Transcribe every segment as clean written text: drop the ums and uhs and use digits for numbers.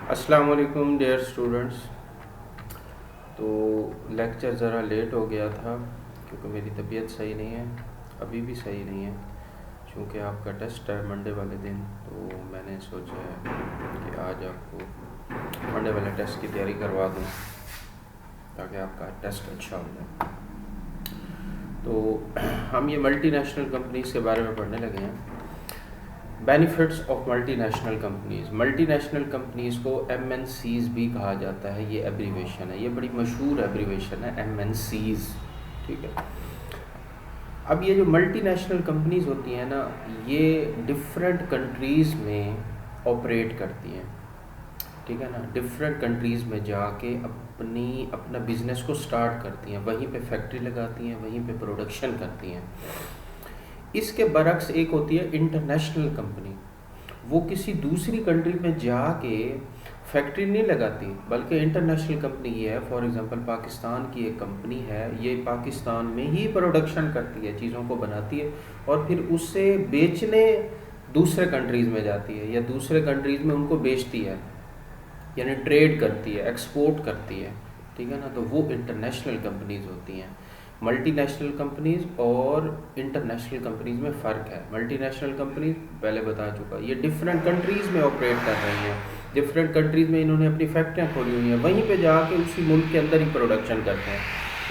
अस्सलाम वालेकुम dear students. तो लेक्चर ज़रा लेट हो गया था क्योंकि मेरी तबीयत सही नहीं है, अभी भी सही नहीं है। चूँकि आपका टेस्ट है मंडे वाले दिन, तो मैंने सोचा है कि आज आपको मंडे वाले टेस्ट की तैयारी करवा दूँ ताकि आपका टेस्ट अच्छा हो जाए। तो हम ये मल्टीनेशनल कंपनीज़ के बारे में पढ़ने लगे हैं। बेनिफिट्स ऑफ मल्टीनेशनल कंपनीज़ को MNCs भी कहा जाता है। ये एब्रीवेशन है, ये बड़ी मशहूर एब्रीवेशन है MNCs, ठीक है। अब ये जो मल्टीनेशनल कंपनीज़ होती हैं ना, ये डिफरेंट कंट्रीज़ में ऑपरेट करती हैं, ठीक है ना। डिफरेंट कंट्रीज़ में जाके अपना बिज़नेस को स्टार्ट करती हैं, वहीं पे फैक्ट्री लगाती हैं, वहीं पे प्रोडक्शन करती हैं। इसके बरक्स एक होती है इंटरनेशनल कंपनी। वो किसी दूसरी कंट्री में जाके फैक्ट्री नहीं लगाती, बल्कि इंटरनेशनल कंपनी ये है। फॉर एग्जांपल पाकिस्तान की एक कंपनी है, ये पाकिस्तान में ही प्रोडक्शन करती है, चीज़ों को बनाती है और फिर उससे बेचने दूसरे कंट्रीज़ में जाती है या दूसरे कंट्रीज़ में उनको बेचती है, यानी ट्रेड करती है, एक्सपोर्ट करती है, ठीक है ना। तो वो इंटरनेशनल कंपनीज़ होती हैं। मल्टीनेशनल कंपनीज़ और इंटरनेशनल कंपनीज़ में फ़र्क है। मल्टीनेशनल कंपनीज़ पहले बता चुका, ये डिफरेंट कंट्रीज़ में ऑपरेट कर रही हैं, डिफरेंट कंट्रीज़ में इन्होंने अपनी फैक्ट्रियाँ खोली हुई हैं, वहीं पे जाके उसी मुल्क के अंदर ही प्रोडक्शन करते हैं।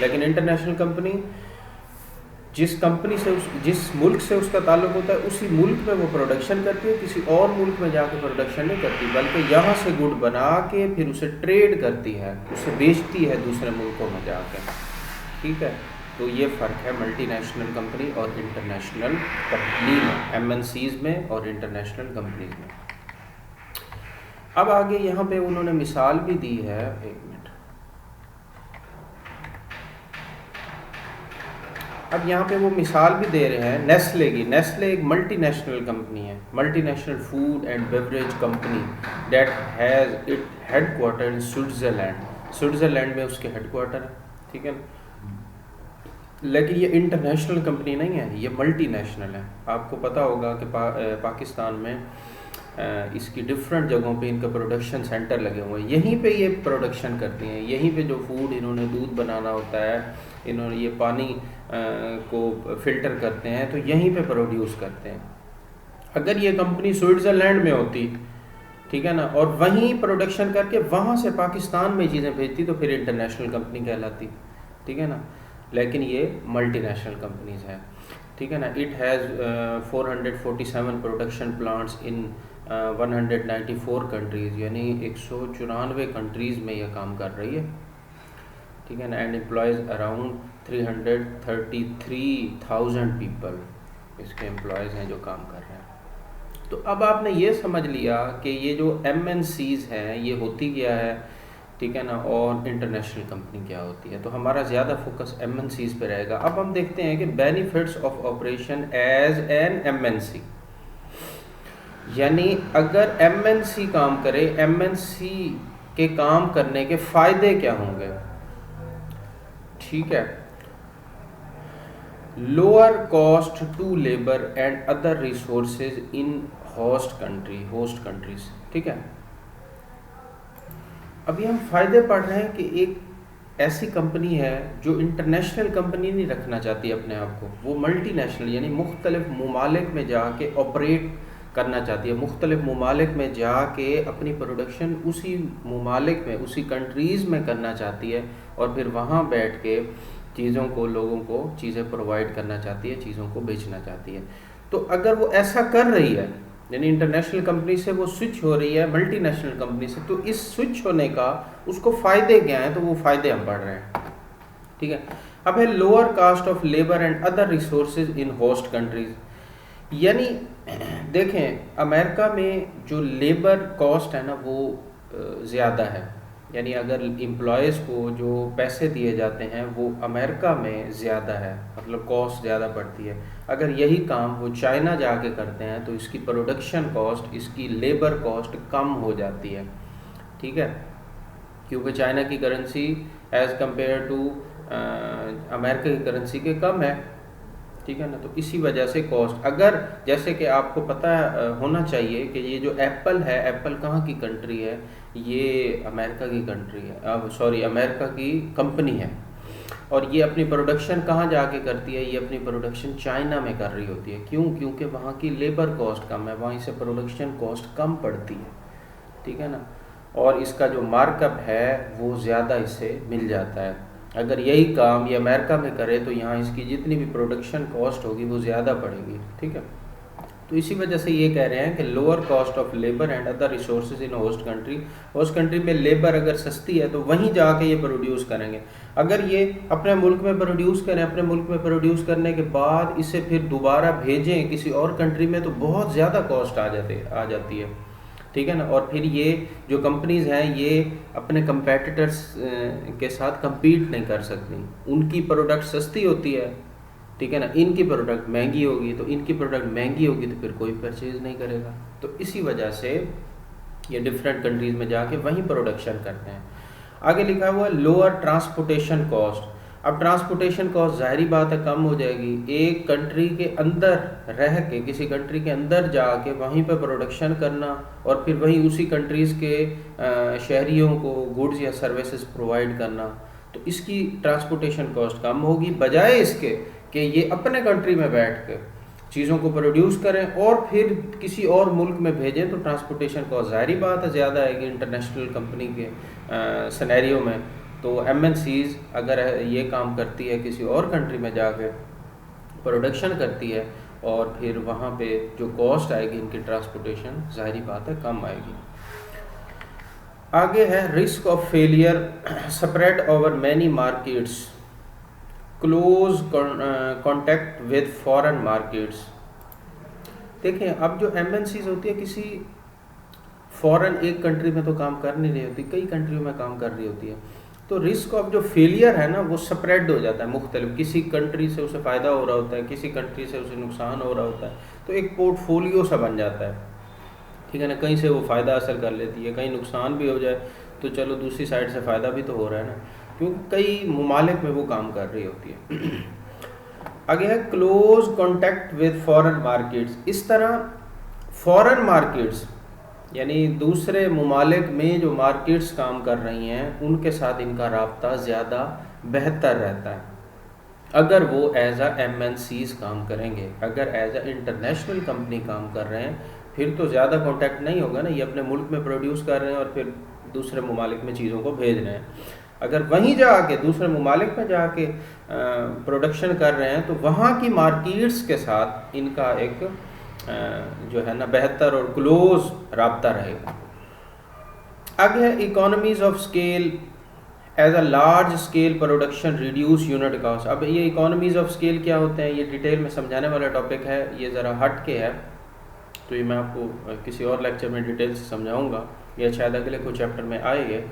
लेकिन इंटरनेशनल कंपनी जिस मुल्क से उसका ताल्लुक होता है, उसी मुल्क में वो प्रोडक्शन करती है, किसी और मुल्क में जाके प्रोडक्शन नहीं करती, बल्कि यहाँ से गुड बना के फिर उसे ट्रेड करती है, उसे बेचती है दूसरे मुल्कों में जाकर, ठीक है। तो ये फ़र्क है मल्टीनेशनल कंपनी और इंटरनेशनल कंपनी में, MNCs में और इंटरनेशनल कंपनीज में। अब आगे यहाँ पे उन्होंने मिसाल भी दी है, एक मिनट। अब यहाँ पे वो मिसाल भी दे रहे हैं नेस्ले की। नेस्ले एक मल्टीनेशनल कंपनी है, multinational food and beverage company that has it headquarter in Switzerland. Switzerland में उसके हेडक्वार्टर है, ठीक है। लेकिन ये इंटरनेशनल कंपनी नहीं है, ये मल्टीनेशनल है। आपको पता होगा कि पाकिस्तान में इसकी डिफरेंट जगहों पे इनका प्रोडक्शन सेंटर लगे हुए हैं, यहीं पे ये प्रोडक्शन करती हैं, यहीं पे जो फूड इन्होंने दूध बनाना होता है, इन्होंने ये पानी को फ़िल्टर करते हैं, तो यहीं पे प्रोड्यूस करते हैं। अगर ये कंपनी स्विट्ज़रलैंड में होती, ठीक है ना, और वहीं प्रोडक्शन करके वहाँ से पाकिस्तान में चीज़ें भेजती, तो फिर इंटरनेशनल कंपनी कहलाती, ठीक है ना। लेकिन ये मल्टीनेशनल कंपनीज है, ठीक है ना। It has 447 production plants in 194 countries, यानी 194 कंट्रीज़ में ये काम कर रही है, ठीक है ना। एंड एम्प्लॉयज़ अराउंड 333,000 पीपल, इसके एम्प्लॉयज़ हैं जो काम कर रहे हैं। तो अब आपने ये समझ लिया कि ये जो MNCs हैं ये होती क्या है, ठीक है ना, और इंटरनेशनल कंपनी क्या होती है। तो हमारा ज़्यादा फोकस MNCs पे रहेगा। अब हम देखते हैं कि benefits of operation as an MNC, यानी अगर MNC काम करे, MNC के काम करने के फ़ायदे क्या होंगे, ठीक है। Lower cost to labour and other resources in host countries, ठीक है। अभी हम फ़ायदे पढ़ रहे हैं कि एक ऐसी कंपनी है जो इंटरनेशनल कंपनी नहीं रखना चाहती अपने आप को, वो मल्टीनेशनल यानी मुख्तलिफ ममालिक में जाके ऑपरेट करना चाहती है, मुख्तलिफ ममालिक में जाके अपनी प्रोडक्शन उसी ममालिक में, उसी कंट्रीज़ में करना चाहती है और फिर वहाँ बैठ के चीज़ों को, लोगों को चीज़ें प्रोवाइड करना चाहती है, चीज़ों को बेचना चाहती है। तो अगर वो ऐसा कर रही है, यानी इंटरनेशनल कंपनी से वो स्विच हो रही है मल्टीनेशनल कंपनी से, तो इस स्विच होने का उसको फ़ायदे क्या हैं, तो वो फ़ायदे हम पढ़ रहे हैं, ठीक है। अब है lower caste of labour and other resources in host countries, यानी देखें अमेरिका में जो लेबर कॉस्ट है ना वो ज़्यादा है, यानी अगर एम्प्लॉयज़ को जो पैसे दिए जाते हैं वो अमेरिका में ज़्यादा है, मतलब कॉस्ट ज़्यादा पड़ती है। अगर यही काम वो चाइना जाके करते हैं तो इसकी प्रोडक्शन कॉस्ट, इसकी लेबर कॉस्ट कम हो जाती है, ठीक है, क्योंकि चाइना की currency as compare to America की करेंसी के कम है, ठीक है ना। तो इसी वजह से कॉस्ट, अगर जैसे कि आपको पता होना चाहिए कि ये जो एप्पल है, एप्पल कहाँ की कंट्री है, ये अमेरिका की कंट्री है, अब सॉरी अमेरिका की कंपनी है, और ये अपनी प्रोडक्शन कहाँ जाके करती है, ये अपनी प्रोडक्शन चाइना में कर रही होती है। क्यों? क्योंकि वहाँ की लेबर कॉस्ट कम है, वहीं से प्रोडक्शन कॉस्ट कम पड़ती है, ठीक है ना, और इसका जो मार्कअप है वो ज़्यादा इससे मिल जाता है। अगर यही काम ये अमेरिका में करे तो यहाँ इसकी जितनी भी प्रोडक्शन कॉस्ट होगी वो ज़्यादा पड़ेगी, ठीक है। तो इसी वजह से ये कह रहे हैं कि lower cost of labour and other resources in host country में लेबर अगर सस्ती है तो वहीं जाके ये प्रोड्यूस करेंगे। अगर ये अपने मुल्क में प्रोड्यूस करें, अपने मुल्क में प्रोड्यूस करने के बाद इसे फिर दोबारा भेजें किसी और कंट्री में, तो बहुत ज़्यादा कॉस्ट आ जाती है, ठीक है ना। और फिर ये जो कंपनीज़ हैं ये अपने कंपेटिटर्स के साथ compete नहीं कर सकती, उनकी प्रोडक्ट सस्ती होती है, ठीक है ना, इनकी प्रोडक्ट महंगी होगी, तो इनकी प्रोडक्ट महंगी होगी तो फिर कोई परचेज़ नहीं करेगा। तो इसी वजह से ये डिफरेंट कंट्रीज़ में जाके वहीं प्रोडक्शन करते हैं। आगे लिखा हुआ लोअर ट्रांसपोर्टेशन कॉस्ट। अब ट्रांसपोर्टेशन कॉस्ट ज़ाहिरी बात है कम हो जाएगी। एक कंट्री के अंदर रह के, किसी कंट्री के अंदर जाके वहीं पर प्रोडक्शन करना और फिर वहीं उसी कंट्रीज़ के शहरियों को गुड्स या सर्विसेज प्रोवाइड करना, तो इसकी ट्रांसपोर्टेशन कॉस्ट कम होगी, बजाय इसके कि ये अपने कंट्री में बैठ के चीज़ों को प्रोड्यूस करें और फिर किसी और मुल्क में भेजें, तो ट्रांसपोर्टेशन कॉस्ट ज़ाहिरी बात है ज़्यादा आएगी इंटरनेशनल कंपनी के सिनेरियो में। तो MNCs अगर ये काम करती है किसी और कंट्री में जाके प्रोडक्शन करती है और फिर वहाँ पे जो कॉस्ट आएगी इनकी ट्रांसपोर्टेशन ज़ाहिरी बात है कम आएगी। आगे है risk of failure spread over many markets, close contact with foreign markets. देखें, अब जो MNCs होती है किसी फॉरेन एक कंट्री में तो काम कर नहीं रही होती, कई कंट्रियों में काम कर रही होती है, तो रिस्क ऑफ जो फेलियर है ना वो स्प्रेड हो जाता है मुख्तलिफ, किसी कंट्री से उसे फ़ायदा हो रहा होता है, किसी कंट्री से उसे नुकसान हो रहा होता है, तो एक पोर्टफोलियो सा बन जाता है, ठीक है ना। कहीं से वो फ़ायदा हासिल कर लेती है, कहीं नुकसान भी हो जाए तो चलो दूसरी साइड से फ़ायदा भी तो हो रहा है ना, क्योंकि कई ममालिक में वो काम कर रही होती है। आगे है close contact with foreign markets. इस तरह फॉरेन मार्केट्स यानी दूसरे ममालिक में जो मार्केट्स काम कर रही हैं उनके साथ इनका राब्ता ज़्यादा बेहतर रहता है अगर वो एज आ MNCs काम करेंगे। अगर एज आ इंटरनेशनल कंपनी काम कर रहे हैं फिर तो ज़्यादा कॉन्टैक्ट नहीं होगा ना, ये अपने मुल्क में प्रोड्यूस कर रहे हैं और फिर दूसरे ममालिक में चीज़ों को भेज रहे हैं। अगर वहीं जाके दूसरे ममालिक में जाके प्रोडक्शन कर रहे हैं तो वहाँ की मार्केट्स के साथ इनका एक जो है ना बेहतर और क्लोज राब्ता रहेगा। आगे है economies of scale as a large scale production reduce unit cost. अब ये इकोनॉमीज ऑफ स्केल क्या होते हैं, ये डिटेल में समझाने वाला टॉपिक है, ये ज़रा हट के है, तो ये मैं आपको किसी और लेक्चर में डिटेल से समझाऊंगा, या शायद अगले कुछ चैप्टर में आएंगे।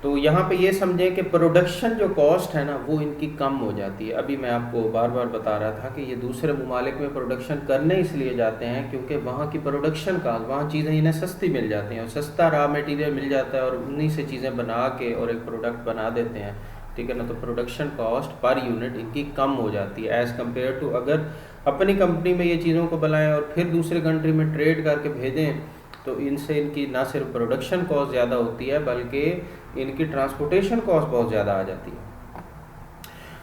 तो यहाँ पे ये समझें कि प्रोडक्शन जो कॉस्ट है ना वो इनकी कम हो जाती है। अभी मैं आपको बार बार बता रहा था कि ये दूसरे ममालिक में प्रोडक्शन करने इसलिए जाते हैं क्योंकि वहाँ की प्रोडक्शन कॉस्ट, वहाँ चीज़ें इन्हें सस्ती मिल जाती हैं और सस्ता रॉ मटेरियल मिल जाता है और उन्हीं से चीज़ें बना के और एक प्रोडक्ट बना देते हैं, ठीक है ना। तो प्रोडक्शन कॉस्ट पर यूनिट इनकी कम हो जाती है एज़ कम्पेयर टू अगर अपनी कंपनी में ये चीज़ों को बनाएं और फिर दूसरे कंट्री में ट्रेड करके भेजें, तो इनसे इनकी ना सिर्फ प्रोडक्शन कॉस्ट ज़्यादा होती है बल्कि इनकी ट्रांसपोर्टेशन कॉस्ट बहुत ज़्यादा आ जाती है।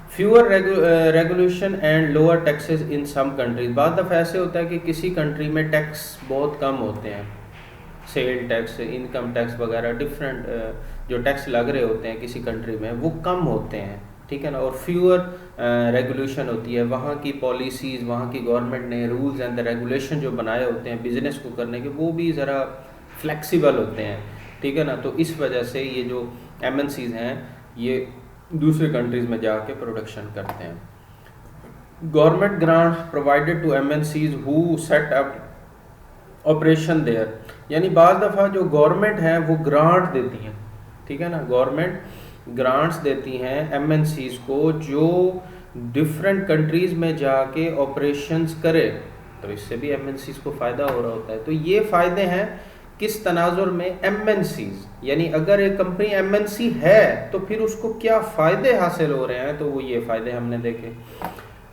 Fewer regulation and lower taxes in some countries. बाद दफ़ा ऐसे होता है कि किसी कंट्री में टैक्स बहुत कम होते हैं, सेल टैक्स, इनकम टैक्स वगैरह डिफरेंट जो टैक्स लग रहे होते हैं किसी कंट्री में वो कम होते हैं, ठीक है ना। और फ्यूअर रेगुलेशन होती है, वहाँ की पॉलिसीज़, वहाँ की गवर्नमेंट ने रूल्स एंड रेगुलेशन जो बनाए होते हैं बिज़नेस को करने के वो भी ज़रा फ्लेक्सिबल होते हैं, ठीक है ना। तो इस वजह से ये जो MNCs हैं ये दूसरे कंट्रीज़ में जाके प्रोडक्शन करते हैं। Government grant provided to MNCs who set up operation there, यानी बाज़ दफ़ा जो गवर्नमेंट है वो ग्रांट देती हैं, ठीक है ना, गवर्नमेंट ग्रांट्स देती हैं MNCs को जो डिफरेंट कंट्रीज़ में जाके ऑपरेशंस करे, तो इससे भी MNCs को फ़ायदा हो रहा होता है। तो ये फ़ायदे हैं किस तनाजुर में, MNCs, यानी अगर एक कंपनी MNC है तो फिर उसको क्या फ़ायदे हासिल हो रहे हैं, तो वो ये फ़ायदे हमने देखे।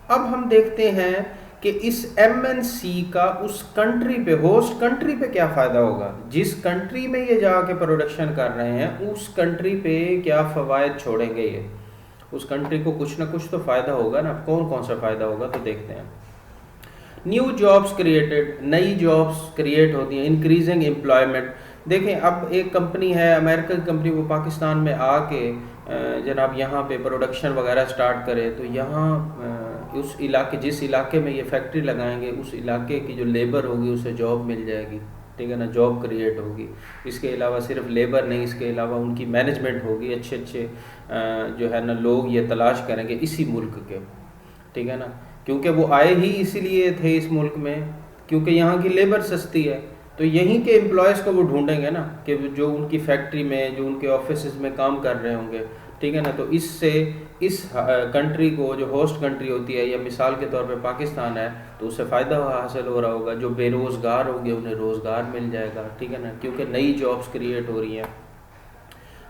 अब हम देखते हैं कि इस एमएनसी का उस कंट्री पे, होस्ट कंट्री पे क्या फ़ायदा होगा। जिस कंट्री में ये जाके प्रोडक्शन कर रहे हैं उस कंट्री पे क्या फ़वाइद छोड़ेंगे ये, उस कंट्री को कुछ ना कुछ तो फ़ायदा होगा ना। कौन कौन सा फ़ायदा होगा तो देखते हैं। न्यू जॉब्स क्रिएटेड, नई जॉब्स क्रिएट होती हैं। इंक्रीजिंग एम्प्लॉयमेंट, देखें अब एक कंपनी है अमेरिकन कंपनी, वो पाकिस्तान में आके जनाब यहाँ पे प्रोडक्शन वगैरह स्टार्ट करे तो यहाँ उस इलाके, जिस इलाके में ये फैक्ट्री लगाएंगे उस इलाके की जो लेबर होगी उसे जॉब मिल जाएगी, ठीक है ना, जॉब क्रिएट होगी। इसके अलावा सिर्फ लेबर नहीं, इसके अलावा उनकी मैनेजमेंट होगी, अच्छे अच्छे जो है ना लोग ये तलाश करेंगे इसी मुल्क के, ठीक है ना, क्योंकि वो आए ही इसीलिए थे इस मुल्क में, क्योंकि यहाँ की लेबर सस्ती है। तो यहीं के एम्प्लॉयज़ को वो ढूंढेंगे ना कि जो उनकी फैक्ट्री में, जो उनके ऑफिस में काम कर रहे होंगे, ठीक है ना। तो इससे इस कंट्री को, जो होस्ट कंट्री होती है, या मिसाल के तौर पे पाकिस्तान है, तो उससे फ़ायदा हासिल हो रहा होगा। जो बेरोज़गार होंगे उन्हें रोज़गार मिल जाएगा, ठीक है ना, क्योंकि नई जॉब्स क्रिएट हो रही हैं।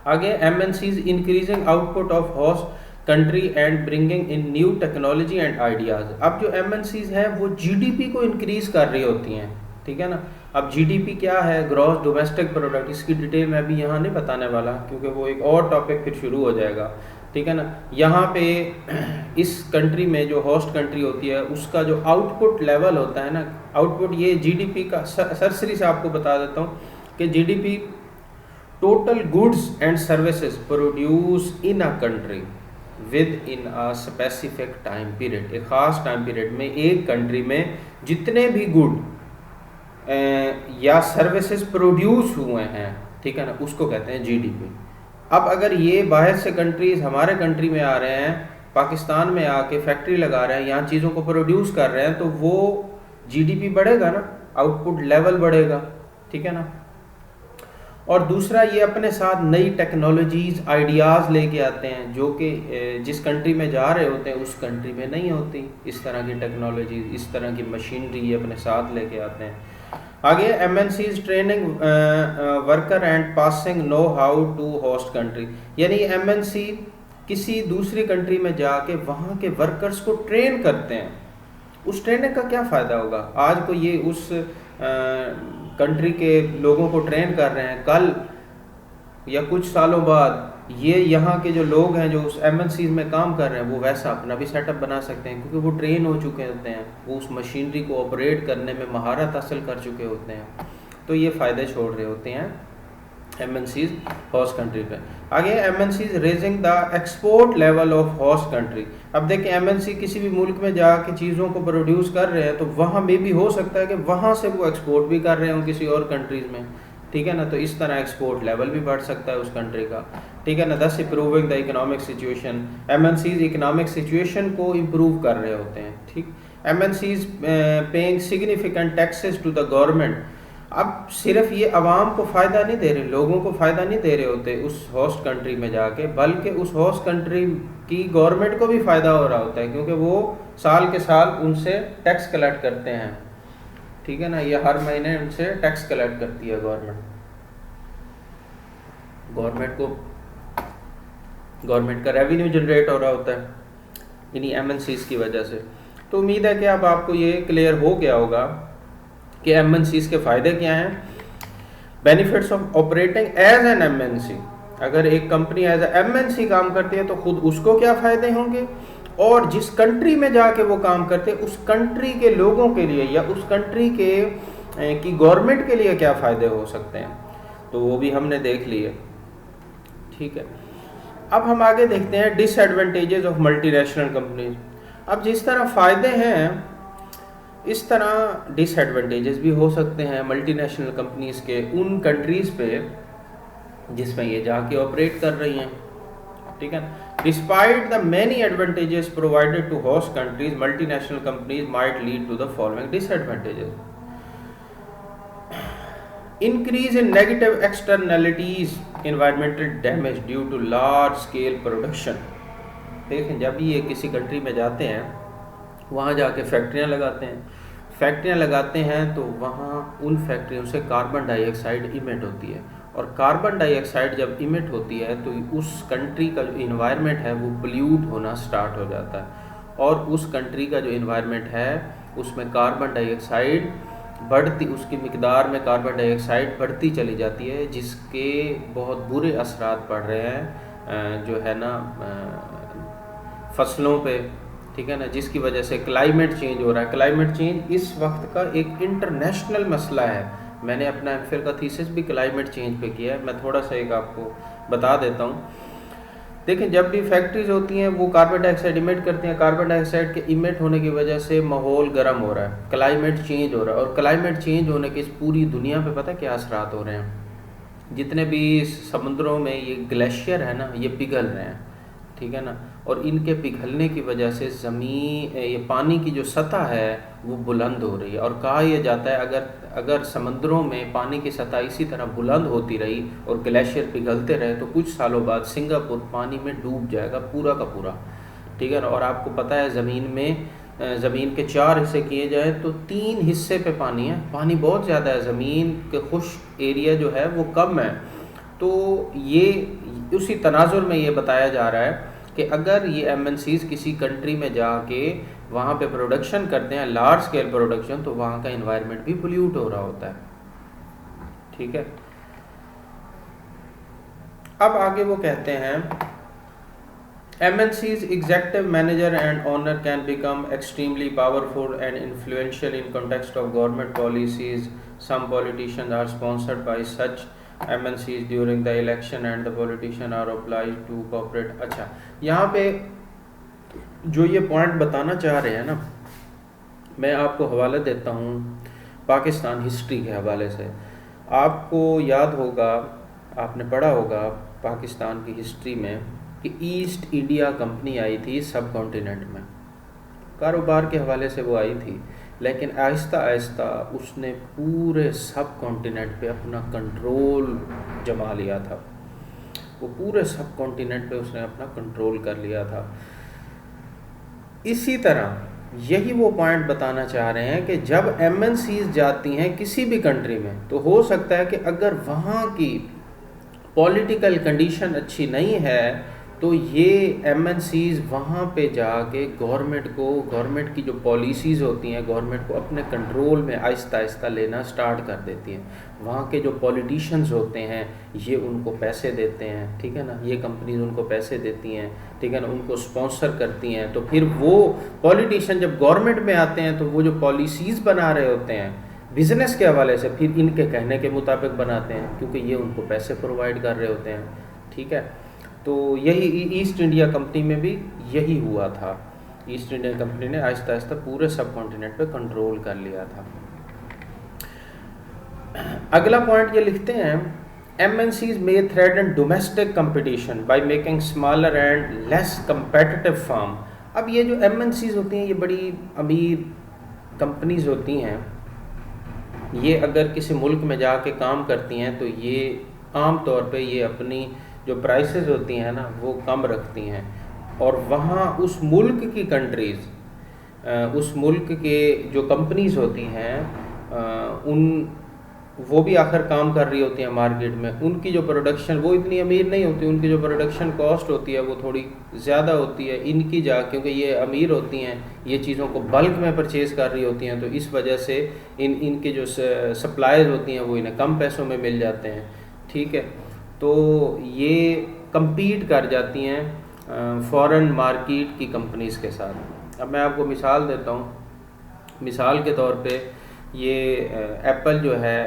आगे MNCs increasing output of host country and bringing in new technology and ideas. अब जो एमएनसीज हैं वो जीडीपी को इंक्रीज़ कर रही होती हैं, ठीक है ना। अब जीडीपी क्या है, ग्रॉस डोमेस्टिक प्रोडक्ट, इसकी डिटेल मैं अभी यहाँ नहीं बताने वाला क्योंकि वो एक और टॉपिक फिर शुरू हो जाएगा, ठीक है ना। यहाँ पे इस कंट्री में जो होस्ट कंट्री होती है उसका जो आउटपुट लेवल होता है ना, आउटपुट ये जीडीपी का सरसरी से आपको बता देता हूँ कि GDP total goods and services produce in a country with in a specific time period. एक ख़ास टाइम पीरियड में एक कंट्री में जितने भी गुड या सर्विसेज प्रोड्यूस हुए हैं, ठीक है ना, उसको कहते हैं जीडीपी। अब अगर ये बाहर से कंट्रीज हमारे कंट्री में आ रहे हैं, पाकिस्तान में आके फैक्ट्री लगा रहे हैं, यहाँ चीज़ों को प्रोड्यूस कर रहे हैं, तो वो जीडीपी बढ़ेगा ना, आउटपुट लेवल बढ़ेगा, ठीक है ना। और दूसरा, ये अपने साथ नई टेक्नोलॉजीज़, आइडियाज़ लेके आते हैं जो कि जिस कंट्री में जा रहे होते हैं उस कंट्री में नहीं होती। इस तरह की टेक्नोलॉजी, इस तरह की मशीनरी ये अपने साथ लेके आते हैं। आगे MNCs training worker and passing know how to host country, यानी एमएनसी किसी दूसरी कंट्री में जाके वहाँ के वर्कर्स को ट्रेन करते हैं। उस ट्रेनिंग का क्या फ़ायदा होगा? आज को ये उस कंट्री के लोगों को ट्रेन कर रहे हैं, कल या कुछ सालों बाद ये यहाँ के जो लोग हैं जो उस एमएनसीज में काम कर रहे हैं वो वैसा अपना भी सेटअप बना सकते हैं, क्योंकि वो ट्रेन हो चुके होते हैं, वो उस मशीनरी को ऑपरेट करने में महारत हासिल कर चुके होते हैं। तो ये फ़ायदे छोड़ रहे होते हैं एमएनसीज होस्ट कंट्री पे। आगे MNCs raising the export level of host country. अब देखें एमएनसी किसी भी मुल्क में जाके चीज़ों को प्रोड्यूस कर रहे हैं तो वहाँ में भी हो सकता है कि वहाँ से वो एक्सपोर्ट भी कर रहे हों किसी और कंट्रीज़ में, ठीक है ना। तो इस तरह एक्सपोर्ट लेवल भी बढ़ सकता है उस कंट्री का, ठीक है ना। Thus improving the economic situation, MNCs economic situation को इम्प्रूव कर रहे होते हैं, ठीक। MNCs paying significant taxes to the government. अब सिर्फ ये आवाम को फ़ायदा नहीं दे रहे, लोगों को फ़ायदा नहीं दे रहे होते उस होस्ट कंट्री में जाके, बल्कि उस होस्ट कंट्री की गवर्नमेंट को भी फ़ायदा हो रहा होता है, क्योंकि वो साल के साल उनसे टैक्स कलेक्ट करते हैं, ठीक है ना। ये हर महीने उनसे टैक्स कलेक्ट करती है गवर्नमेंट का रेवेन्यू जनरेट हो रहा होता है इन्हीं एमएनसीज की वजह से। तो उम्मीद है कि अब आपको ये क्लियर हो गया होगा कि एमएनसीज के फ़ायदे क्या हैं। Benefits of operating as an MNC, अगर एक कंपनी एज ए एमएनसी काम करती है तो खुद उसको क्या फ़ायदे होंगे, और जिस कंट्री में जाके वो काम करते हैं उस कंट्री के लोगों के लिए या उस कंट्री के की गवर्नमेंट के लिए क्या फ़ायदे हो सकते हैं, तो वो भी हमने देख लिए, ठीक है। अब हम आगे देखते हैं डिसएडवांटेजेस ऑफ मल्टीनेशनल कंपनीज। अब जिस तरह फ़ायदे हैं इस तरह डिसएडवांटेजेस भी हो सकते हैं मल्टीनेशनल कंपनीज़ के उन कंट्रीज़ पे जिसमें ये जाके ऑपरेट कर रही हैं, ठीक है। Despite the many advantages provided to host countries, multinational companies might lead to the following disadvantages. Increase in negative externalities, environmental damage due to large scale production. देखें जब ये किसी कंट्री में जाते हैं वहाँ जाके फैक्ट्रियाँ लगाते हैं तो वहाँ उन फैक्ट्रियों से कार्बन डाइऑक्साइड इमिट होती है, और कार्बन डाइऑक्साइड जब इमिट होती है तो उस कंट्री का जो इन्वायरमेंट है वो पोल्यूट होना स्टार्ट हो जाता है, और उस कंट्री का जो इन्वायरमेंट है उसमें कार्बन डाइऑक्साइड बढ़ती, उसकी मिकदार में कार्बन डाइऑक्साइड बढ़ती चली जाती है, जिसके बहुत बुरे असरात पड़ रहे हैं जो है ना फसलों पे, ठीक है ना, जिसकी वजह से क्लाइमेट चेंज हो रहा है। क्लाइमेट चेंज इस वक्त का एक इंटरनेशनल मसला है। मैंने अपना एमफिल का थीसिस भी क्लाइमेट चेंज पे किया है। मैं थोड़ा सा एक आपको बता देता हूँ। देखिए, जब भी फैक्ट्रीज होती हैं वो कार्बन डाइऑक्साइड इमिट करती हैं। कार्बन डाइऑक्साइड के इमिट होने की वजह से माहौल गर्म हो रहा है, क्लाइमेट चेंज हो रहा है, और क्लाइमेट चेंज होने के इस पूरी दुनिया पे पता क्या असरात हो रहे हैं। जितने भी समुद्रों में ये ग्लेशियर है ना, ये पिघल रहे हैं, ठीक है ना, और इनके पिघलने की वजह से ज़मीन, ये पानी की जो सतह है वो बुलंद हो रही है। और कहा यह जाता है अगर समंदरों में पानी की सतह इसी तरह बुलंद होती रही और ग्लेशियर पिघलते रहे तो कुछ सालों बाद सिंगापुर पानी में डूब जाएगा पूरा का पूरा, ठीक है ना। और आपको पता है ज़मीन के 4 हिस्से किए जाए तो 3 हिस्से पे पानी है। पानी बहुत ज़्यादा है, ज़मीन के खुश्क एरिया जो है वो कम है। तो ये उसी तनाजुर में ये बताया जा रहा है कि अगर ये MNCs किसी कंट्री में जाके वहाँ पे प्रोडक्शन करते हैं, लार्ज स्केल प्रोडक्शन, तो वहाँ का एनवायरनमेंट भी पोल्यूट हो रहा होता है, ठीक है। अब आगे वो कहते हैं MNCs executive manager and owner can become extremely powerful and influential in context of government policies. Some politicians are sponsored by such MNCs during the election and the politicians are obliged to cooperate। अच्छा, यहाँ पे जो ये point बताना चाह रहे हैं ना, मैं आपको हवाला देता हूँ पाकिस्तान हिस्ट्री के हवाले से। आपको याद होगा, आपने पढ़ा होगा पाकिस्तान की हिस्ट्री में कि ईस्ट इंडिया कंपनी आई थी सब कॉन्टिनेंट में, कारोबार के हवाले से वो आई थी, लेकिन आहिस्ता आहिस्ता उसने पूरे सब कॉन्टिनेंट पे अपना कंट्रोल जमा लिया था। वो पूरे सब कॉन्टिनेंट पे उसने अपना कंट्रोल कर लिया था। इसी तरह यही वो पॉइंट बताना चाह रहे हैं कि जब MNCs जाती हैं किसी भी कंट्री में, तो हो सकता है कि अगर वहाँ की पॉलिटिकल कंडीशन अच्छी नहीं है तो ये MNCs वहाँ पे जाके गवर्नमेंट की जो पॉलिसीज़ होती हैं, गवर्नमेंट को अपने कंट्रोल में आहिस्ता आहिस्ता लेना स्टार्ट कर देती हैं। वहाँ के जो पॉलिटिशियंस होते हैं ये उनको पैसे देते हैं, ठीक है ना, ये कंपनीज उनको पैसे देती हैं, ठीक है ना, उनको स्पॉन्सर करती हैं। तो फिर वो पॉलिटिशियन जब गवर्नमेंट में आते हैं तो वो जो पॉलिसीज़ बना रहे होते हैं बिज़नेस के हवाले से, फिर इनके कहने के मुताबिक बनाते हैं, क्योंकि ये उनको पैसे प्रोवाइड कर रहे होते हैं, ठीक है। तो यही ईस्ट इंडिया कंपनी में भी यही हुआ था। ईस्ट इंडिया कंपनी ने आहिस्ता आहिस्ता पूरे सब कॉन्टिनेंट पे कंट्रोल कर लिया था। अगला पॉइंट ये लिखते हैं, MNCs may threaten domestic competition by making smaller and less competitive firm। अब ये जो MNCs होती हैं ये बड़ी अमीर कंपनीज होती हैं, ये अगर किसी मुल्क में जाके काम करती हैं तो ये आम तौर पे ये अपनी जो प्राइसेस होती हैं ना वो कम रखती हैं, और वहाँ उस मुल्क की कंट्रीज़, उस मुल्क के जो कंपनीज़ होती हैं वो भी आखिर काम कर रही होती हैं मार्केट में। उनकी जो प्रोडक्शन वो इतनी अमीर नहीं होती, उनकी जो प्रोडक्शन कॉस्ट होती है वो थोड़ी ज़्यादा होती है इनकी क्योंकि ये अमीर होती हैं, ये चीज़ों को बल्क में परचेज़ कर रही होती हैं, तो इस वजह से इनके जो सप्लायर्स होती हैं वो इन्हें कम पैसों में मिल जाते हैं, ठीक है। तो ये compete कर जाती हैं फॉरेन मार्केट की कंपनीज़ के साथ। अब मैं आपको मिसाल देता हूँ। मिसाल के तौर पे ये एप्पल जो है,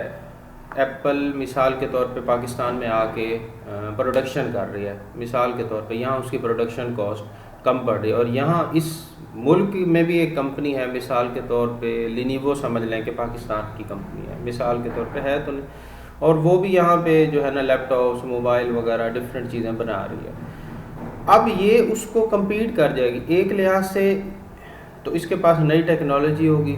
एप्पल मिसाल के तौर पे पाकिस्तान में आके प्रोडक्शन कर रही है, मिसाल के तौर पे यहाँ उसकी प्रोडक्शन कॉस्ट कम पड़ रही है। और यहाँ इस मुल्क में भी एक कंपनी है, मिसाल के तौर पे लिनीवो समझ लें कि पाकिस्तान की कंपनी है, मिसाल के तौर पे है तो, और वो भी यहाँ पे जो है ना लैपटॉप्स, मोबाइल वगैरह डिफरेंट चीज़ें बना रही है। अब ये उसको compete कर जाएगी एक लिहाज से, तो इसके पास नई टेक्नोलॉजी होगी,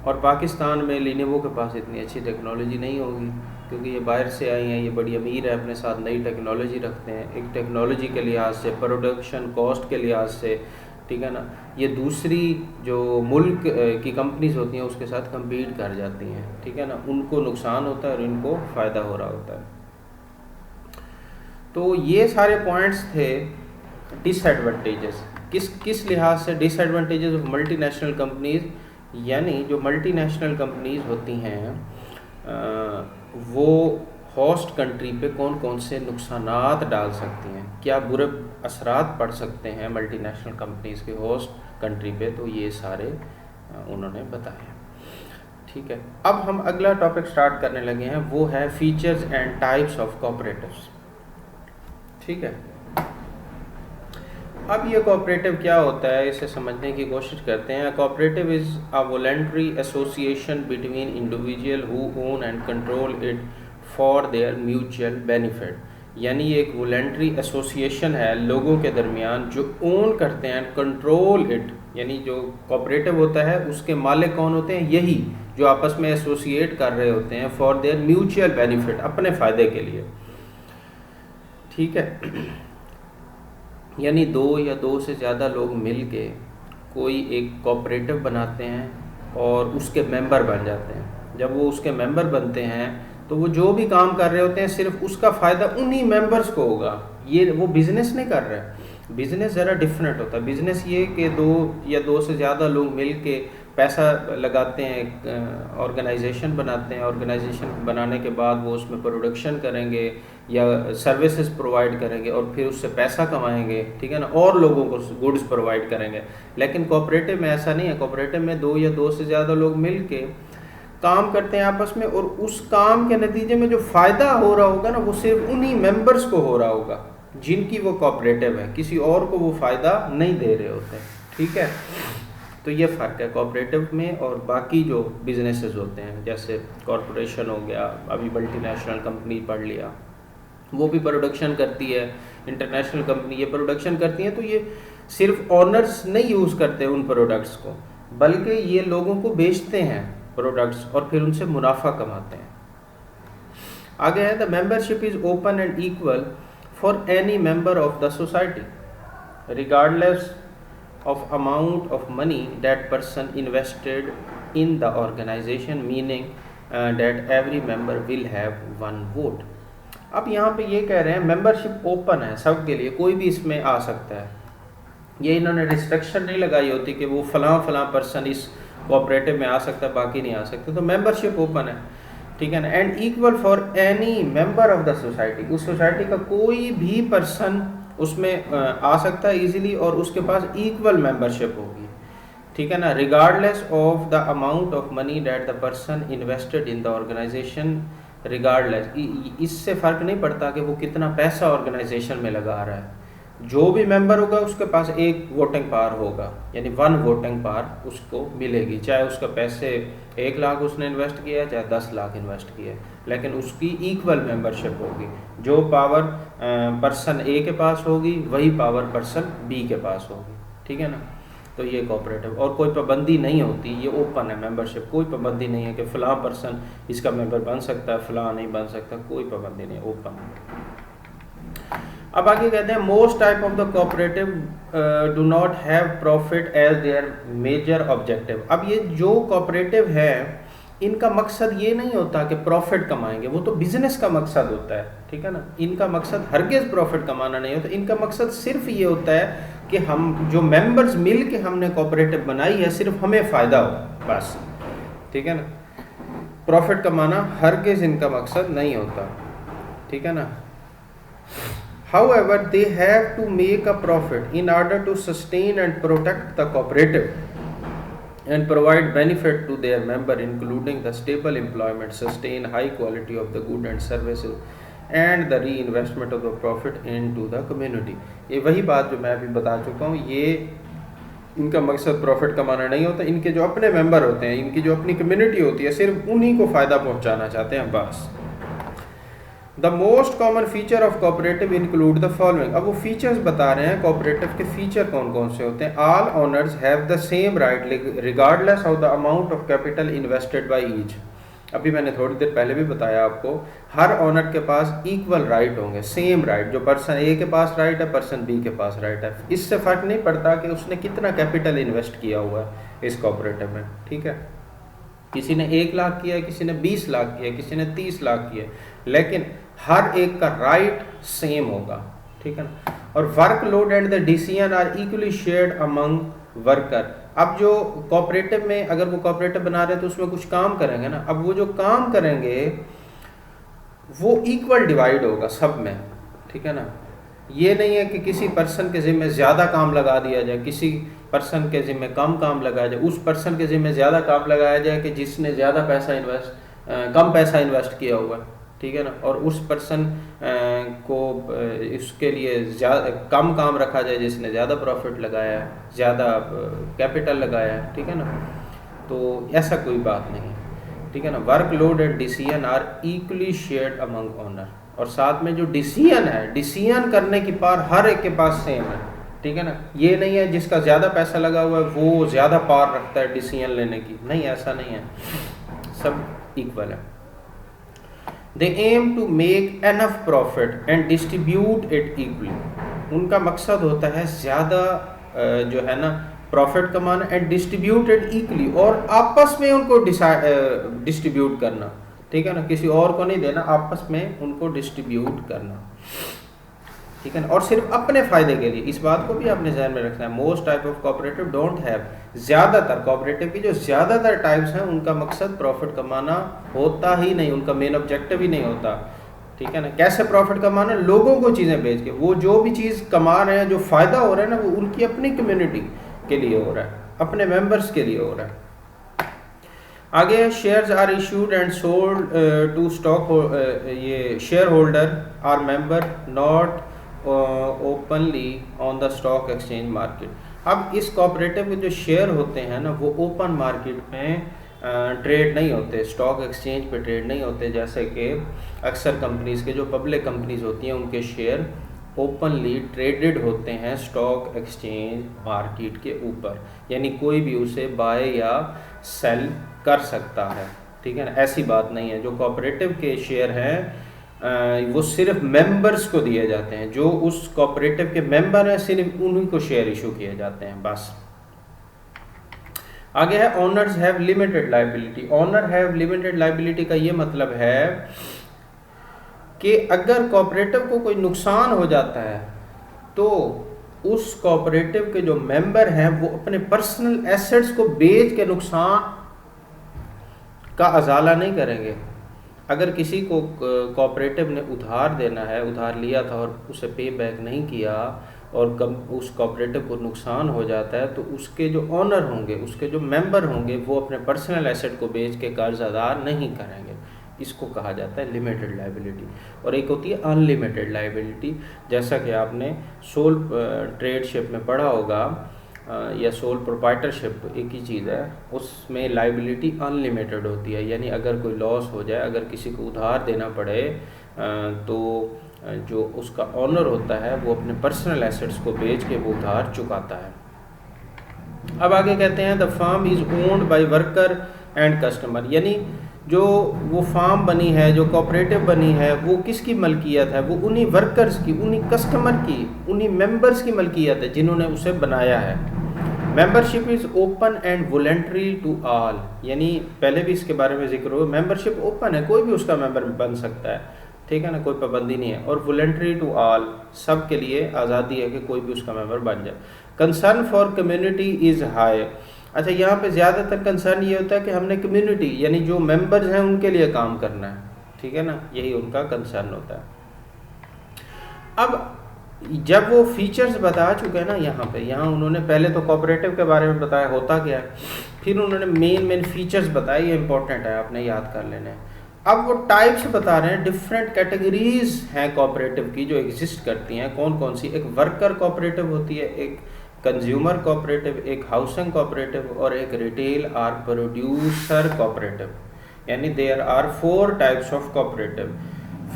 और पाकिस्तान में लिनोवो के पास इतनी अच्छी टेक्नोलॉजी नहीं होगी, क्योंकि ये बाहर से आई हैं, ये बड़ी अमीर है, अपने साथ नई टेक्नोलॉजी रखते हैं। एक टेक्नोलॉजी के लिहाज से, प्रोडक्शन कॉस्ट के लिहाज से, ठीक है ना, ये दूसरी जो मुल्क की कंपनीज होती हैं उसके साथ compete कर जाती हैं, ठीक है ना, उनको नुकसान होता है और इनको फ़ायदा हो रहा होता है। तो ये सारे पॉइंट्स थे डिसएडवांटेजेस। किस लिहाज से डिसएडवांटेजेस ऑफ मल्टीनेशनल कंपनीज, यानी जो मल्टीनेशनल कंपनीज होती हैं वो होस्ट कंट्री पे कौन कौन से नुकसानात डाल सकती हैं, क्या बुरे असरात पड़ सकते हैं मल्टीनेशनल कंपनीज के होस्ट कंट्री पे, तो ये सारे उन्होंने बताया। ठीक है, अब हम अगला टॉपिक स्टार्ट करने लगे हैं, वो है features and types of cooperatives. ठीक है, अब ये कोऑपरेटिव क्या होता है इसे समझने की कोशिश करते हैं। Cooperative is a voluntary association between individual who own and control it for their mutual benefit, यानी ये एक वॉलंटरी एसोसिएशन है लोगों के दरमियान जो ओन करते हैं, कंट्रोल इट, यानी जो कोऑपरेटिव होता है उसके मालिक कौन होते हैं, यही जो आपस में एसोसिएट कर रहे होते हैं फॉर देयर म्यूचुअल बेनिफिट, अपने फ़ायदे के लिए। ठीक है, यानी दो या दो से ज़्यादा लोग मिल के कोई एक कोऑपरेटिव बनाते हैं और उसके मेंबर बन जाते हैं। जब वो उसके मेंबर बनते हैं तो वो जो भी काम कर रहे होते हैं सिर्फ उसका फ़ायदा उन्हीं मेंबर्स को होगा, ये वो बिज़नेस नहीं कर रहे हैं। बिज़नेस ज़रा डिफरेंट होता है। बिज़नेस ये कि दो या दो से ज़्यादा लोग मिल के पैसा लगाते हैं, ऑर्गेनाइजेशन बनाते हैं, ऑर्गेनाइजेशन बनाने के बाद वो उसमें प्रोडक्शन करेंगे या सर्विसेज प्रोवाइड करेंगे और फिर उससे पैसा कमाएंगे, ठीक है ना, और लोगों को गुड्स प्रोवाइड करेंगे। लेकिन कोऑपरेटिव में ऐसा नहीं है। कोऑपरेटिव में दो या दो से ज़्यादा लोग मिल के काम करते हैं आपस में, और उस काम के नतीजे में जो फ़ायदा हो रहा होगा ना वो सिर्फ उन्हीं मेंबर्स को हो रहा होगा जिनकी वो कोऑपरेटिव है, किसी और को वो फ़ायदा नहीं दे रहे होते। ठीक है, तो ये फ़र्क है कोऑपरेटिव में और बाकी जो बिजनेसेस होते हैं, जैसे कॉरपोरेशन हो गया, अभी मल्टीनेशनल कंपनी पढ़ लिया, वो भी प्रोडक्शन करती है, इंटरनेशनल कंपनी ये प्रोडक्शन करती है, तो ये सिर्फ ऑनर्स नहीं यूज़ करते उन प्रोडक्ट्स को, बल्कि ये लोगों को बेचते हैं प्रोडक्ट्स और फिर उनसे मुनाफा कमाते हैं। आगे है, the membership is open and equal for any member of the society regardless of amount of money that person invested in the organization, meaning that every member will have one vote। अब यहाँ पे ये कह रहे हैं membership open है सब के लिए, कोई भी इसमें आ सकता है। ये इन्होंने रिस्ट्रिक्शन नहीं लगाई होती कि वो फलां पर्सन इस कोऑपरेटिव में आ सकता है बाकी नहीं आ सकते, तो मेंबरशिप ओपन है। ठीक है ना, and equal for any member of the society, उस सोसाइटी का कोई भी पर्सन उसमें आ सकता है इजीली और उसके पास इक्वल मेंबरशिप होगी। ठीक है ना, regardless of the amount of money that the person invested in the organisation, regardless, इससे फ़र्क नहीं पड़ता कि वो कितना पैसा ऑर्गेनाइजेशन में लगा रहा है, जो भी मेंबर होगा उसके पास एक वोटिंग पावर होगा, यानी वन वोटिंग पावर उसको मिलेगी, चाहे उसका पैसे 1 लाख उसने इन्वेस्ट किया है, चाहे 10 लाख इन्वेस्ट किया है, लेकिन उसकी इक्वल मेंबरशिप होगी। जो पावर पर्सन ए के पास होगी वही पावर पर्सन बी के पास होगी। ठीक है ना, तो ये कोऑपरेटिव, और कोई पाबंदी नहीं होती, ये ओपन है मेंबरशिप, कोई पाबंदी नहीं है कि फ़लाँ पर्सन इसका मेंबर बन सकता है, फ़लाँ नहीं बन सकता, कोई पाबंदी नहीं, ओपन है। अब आगे कहते हैं, most type of the cooperative do not have profit as their major objective. अब ये जो कोऑपरेटिव है इनका मकसद ये नहीं होता कि प्रॉफिट कमाएंगे, वो तो बिजनेस का मकसद होता है। ठीक है ना, इनका मकसद हरगिज़ प्रॉफिट कमाना नहीं होता, इनका मकसद सिर्फ ये होता है कि हम जो मेंबर्स मिल के हमने कोऑपरेटिव बनाई है सिर्फ हमें फ़ायदा हो, बस। ठीक है ना, प्रॉफिट कमाना हरगिज़ इनका मकसद नहीं होता। ठीक है ना, however they have to make a profit in order to sustain and protect the cooperative and provide benefit to their member, including the stable employment, sustain high quality of the good and services and the reinvestment of the profit into the community। ये वही बात जो मैं अभी बता चुका हूँ, ये इनका मकसद प्रॉफिट कमाना नहीं होता, इनके जो अपने मेंबर होते हैं, इनकी जो अपनी कम्युनिटी होती है, सिर्फ उन्हीं को फ़ायदा पहुँचाना चाहते हैं, बस। The most common feature of cooperative include the following. अब वो फीचर्स बता रहे हैं कोऑपरेटिव के फीचर कौन कौन से होते हैं। All owners have the same right regardless of the amount of capital invested by each. अभी मैंने थोड़ी देर पहले भी बताया आपको, हर ओनर के पास इक्वल राइट होंगे, सेम राइट। जो पर्सन ए के पास राइट है, पर्सन बी के पास राइट है, इससे फ़र्क नहीं पड़ता कि उसने कितना कैपिटल इन्वेस्ट किया हुआ है इस कोऑपरेटिव में। ठीक है, किसी ने 1 लाख किया, किसी ने 20 लाख किया, किसी ने 30 लाख किया, लेकिन हर एक का राइट सेम होगा। ठीक है ना, और workload and the decision are equally shared among worker. अब जो कोऑपरेटिव में अगर वो कोऑपरेटिव बना रहे हैं तो उसमें कुछ काम करेंगे ना, अब वो जो काम करेंगे वो इक्वल डिवाइड होगा सब में, ठीक है ना। ये नहीं है कि किसी पर्सन के ज़िम्मे ज़्यादा काम लगा दिया जाए, किसी पर्सन के ज़िम्मे कम काम लगाया जाए, उस पर्सन के ज़िम्मे ज़्यादा काम लगाया जाए कि जिसने ज़्यादा पैसा कम पैसा इन्वेस्ट किया हुआ है, ठीक है ना, और उस पर्सन को इसके लिए ज़्यादा कम काम रखा जाए जिसने ज़्यादा प्रॉफिट लगाया है, ज़्यादा कैपिटल लगाया है, ठीक है ना। तो ऐसा कोई बात नहीं है, ठीक है ना। Workload and decision are equally shared among owner. और साथ में जो डिसीजन है, डिसीजन करने की पावर हर एक के पास सेम है, ठीक है ना। ये नहीं है जिसका ज़्यादा पैसा लगा हुआ है वो ज़्यादा पावर रखता है डिसीजन लेने की, नहीं, ऐसा नहीं है, सब इक्वल है। They aim to make enough profit and distribute it equally. उनका मकसद होता है ज़्यादा जो है ना प्रॉफिट कमाना एंड डिस्ट्रीब्यूट इट इक्वली, और आपस में उनको डिस्ट्रीब्यूट करना, ठीक है ना, किसी और को नहीं देना, आपस में उनको डिस्ट्रीब्यूट करना, ठीक है ना, और सिर्फ अपने फ़ायदे के लिए। इस बात को भी आपने ध्यान में रखना है। Most type of cooperative don't have, ज़्यादातर कोऑपरेटिव की जो ज़्यादातर टाइप्स हैं उनका मकसद प्रॉफिट कमाना होता ही नहीं, उनका मेन ऑब्जेक्टिव ही नहीं होता, ठीक है ना। कैसे प्रॉफिट कमाना? लोगों को चीज़ें बेच के, वो जो भी चीज़ कमा रहे हैं, जो फ़ायदा हो रहा है ना, वो उनकी अपनी कम्युनिटी के लिए हो रहा है, अपने मेंबर्स के लिए हो रहा है। आगे shares are issued and sold to stock, ये share holder are member not openly on the stock exchange market. अब इस कोऑपरेटिव के जो शेयर होते हैं ना वो ओपन मार्केट में ट्रेड नहीं होते, स्टॉक एक्सचेंज पे ट्रेड नहीं होते, जैसे कि अक्सर कंपनीज के जो पब्लिक कंपनीज होती हैं उनके शेयर ओपनली ट्रेडेड होते हैं स्टॉक एक्सचेंज मार्केट के ऊपर, यानी कोई भी उसे बाय या सेल कर सकता है, ठीक है ना। ऐसी बात नहीं है। जो कोऑपरेटिव के शेयर हैं वो सिर्फ मेंबर्स को दिए जाते हैं, जो उस कोऑपरेटिव के मेंबर हैं सिर्फ उन्हीं को शेयर इशू किए जाते हैं, बस। आगे है owners have limited liability. Owner have limited liability का ये मतलब है कि अगर कोऑपरेटिव को कोई नुकसान हो जाता है तो उस कोऑपरेटिव के जो मेंबर हैं वो अपने पर्सनल एसेट्स को बेच के नुकसान का अजाला नहीं करेंगे। अगर किसी को कोऑपरेटिव ने उधार देना है, उधार लिया था और उसे पे बैक नहीं किया और उस कोऑपरेटिव को नुकसान हो जाता है तो उसके जो ऑनर होंगे, उसके जो मेंबर होंगे वो अपने पर्सनल एसेट को बेच के कर्ज अदा नहीं करेंगे। इसको कहा जाता है लिमिटेड लायबिलिटी। और एक होती है अनलिमिटेड लायबिलिटी, जैसा कि आपने सोल ट्रेडशिप में पढ़ा होगा या सोल प्रोप्राइटरशिप, एक ही चीज़ है, उसमें लायबिलिटी अनलिमिटेड होती है, यानी अगर कोई लॉस हो जाए, अगर किसी को उधार देना पड़े तो जो उसका ऑनर होता है वो अपने पर्सनल एसेट्स को बेच के वो उधार चुकाता है। अब आगे कहते हैं the firm is owned by worker and customer, यानी जो वो फार्म बनी है, जो कोऑपरेटिव बनी है, वो किसकी मलकियत है? वो उन्हीं वर्कर्स की, उन्हीं कस्टमर की, उन्हीं मेंबर्स की मलकियत है जिन्होंने उसे बनाया है। Membership is open and voluntary to all, यानी पहले भी इसके बारे में जिक्र हुआ, मेंबरशिप ओपन है, कोई भी उसका मेंबर बन सकता है, ठीक है ना, कोई पाबंदी नहीं है। और वॉलंटरी टू ऑल, सब के लिए आज़ादी है कि कोई भी उसका मेंबर बन जाए। Concern for community is high. अच्छा, यहाँ पे ज़्यादातर कंसर्न ये होता है कि हमने कम्युनिटी यानी जो मेंबर्स हैं उनके लिए काम करना है, ठीक है ना, यही उनका कंसर्न होता है। अब जब वो फीचर्स बता चुके हैं ना यहाँ उन्होंने पहले तो कोऑपरेटिव के बारे में बताया होता क्या है, फिर उन्होंने मेन फीचर्स बताए, ये इंपॉर्टेंट है, आपने याद कर लेने हैं। अब वो टाइप्स बता रहे हैं, डिफरेंट कैटेगरीज हैं कोऑपरेटिव की जो एग्जिस्ट करती हैं। कौन कौन सी? एक वर्कर कोऑपरेटिव होती है, एक कंज्यूमर कोऑपरेटिव, एक हाउसिंग कोऑपरेटिव और एक रिटेल आर प्रोड्यूसर कोऑपरेटिव, यानी there are 4 types of cooperative.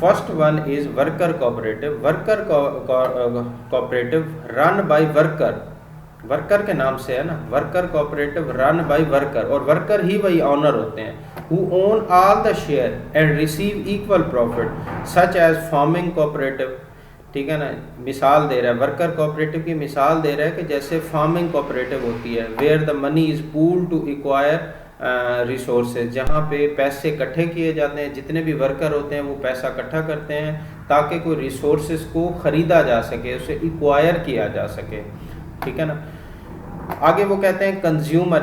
First one is worker cooperative. Worker cooperative run by worker, worker के नाम से है ना, worker cooperative run by worker, और वर्कर ही वही ऑनर होते हैं who own all the share and receive equal profit such as farming cooperative, ठीक है ना। मिसाल दे रहा है, वर्कर कोऑपरेटिव की मिसाल दे रहा है कि जैसे फार्मिंग कोऑपरेटिव होती है, where the money is pool to acquire resources, जहाँ पे पैसे इकट्ठे किए जाते हैं, जितने भी वर्कर होते हैं वो पैसा इकट्ठा करते हैं ताकि कोई रिसोर्सेज को ख़रीदा जा सके, उसे एक्वायर किया जा सके, ठीक है ना। आगे वो कहते हैं consumer,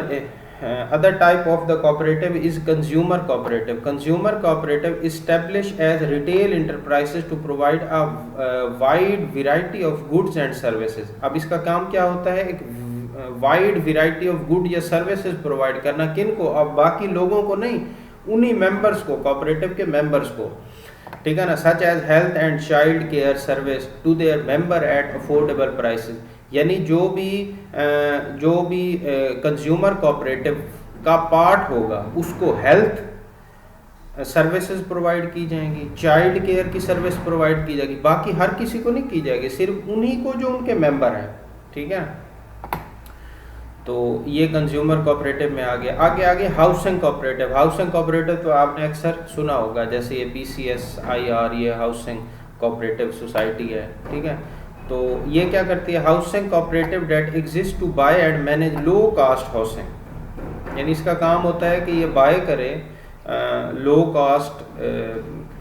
other type of the cooperative is consumer cooperative. Consumer cooperative establish as retail enterprises to provide a wide variety of goods and services. अब इसका काम क्या होता है, एक वाइड वेराइटी ऑफ गुड या सर्विसेज प्रोवाइड करना, किन को, अब बाकी लोगों को नहीं, उन्हीं मेंबर्स को, कोऑपरेटिव के मेंबर्स को, ठीक है ना। Such as health and child care service to their member at affordable prices. यानी जो भी कंज्यूमर कोऑपरेटिव का पार्ट होगा उसको हेल्थ सर्विसेज प्रोवाइड की जाएंगी, चाइल्ड केयर की सर्विस प्रोवाइड की जाएगी, बाकी हर किसी को नहीं की जाएगी, सिर्फ उन्हीं को जो उनके मेंबर हैं, ठीक है। तो ये कंज्यूमर कोऑपरेटिव में आ गया। आगे हाउसिंग कोऑपरेटिव। हाउसिंग कोऑपरेटिव तो आपने अक्सर सुना होगा, जैसे ये PCSIR, ये हाउसिंग कोऑपरेटिव सोसाइटी है, ठीक है। तो ये क्या करती है, housing cooperative that exist to buy and manage low cost housing. यानी इसका काम होता है कि ये बाय करे लो कास्ट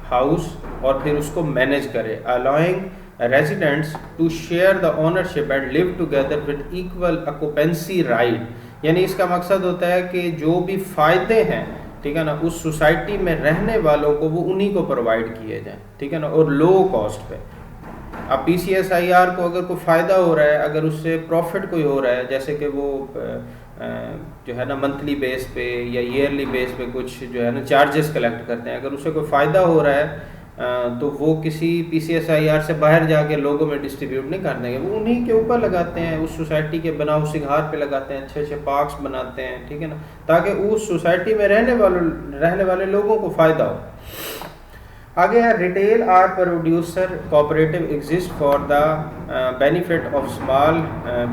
हाउस और फिर उसको मैनेज करे, allowing residents to share the ownership and live together with equal occupancy right। यानी इसका मकसद होता है कि जो भी फ़ायदे हैं, ठीक है ना, उस सोसाइटी में रहने वालों को वो उन्हीं को प्रोवाइड किए जाएं, ठीक है ना, और लो कॉस्ट पे। अब PCSIR को अगर कोई फ़ायदा हो रहा है, अगर उससे प्रॉफिट कोई हो रहा है, जैसे कि वो जो है ना मंथली बेस पे या ईयरली बेस पे कुछ जो है ना चार्जेस कलेक्ट करते हैं, अगर उससे कोई फ़ायदा हो रहा है तो वो किसी PCSIR से बाहर जाके लोगों में डिस्ट्रीब्यूट नहीं कर देंगे, वो उन्हीं के ऊपर लगाते हैं, उस सोसाइटी के बनाओ सिंगार पे लगाते हैं, अच्छे अच्छे पार्क्स बनाते हैं, ठीक है ना, ताकि उस सोसाइटी में रहने वाले लोगों को फ़ायदा हो। आगे है retail or producer cooperative exist for the benefit of small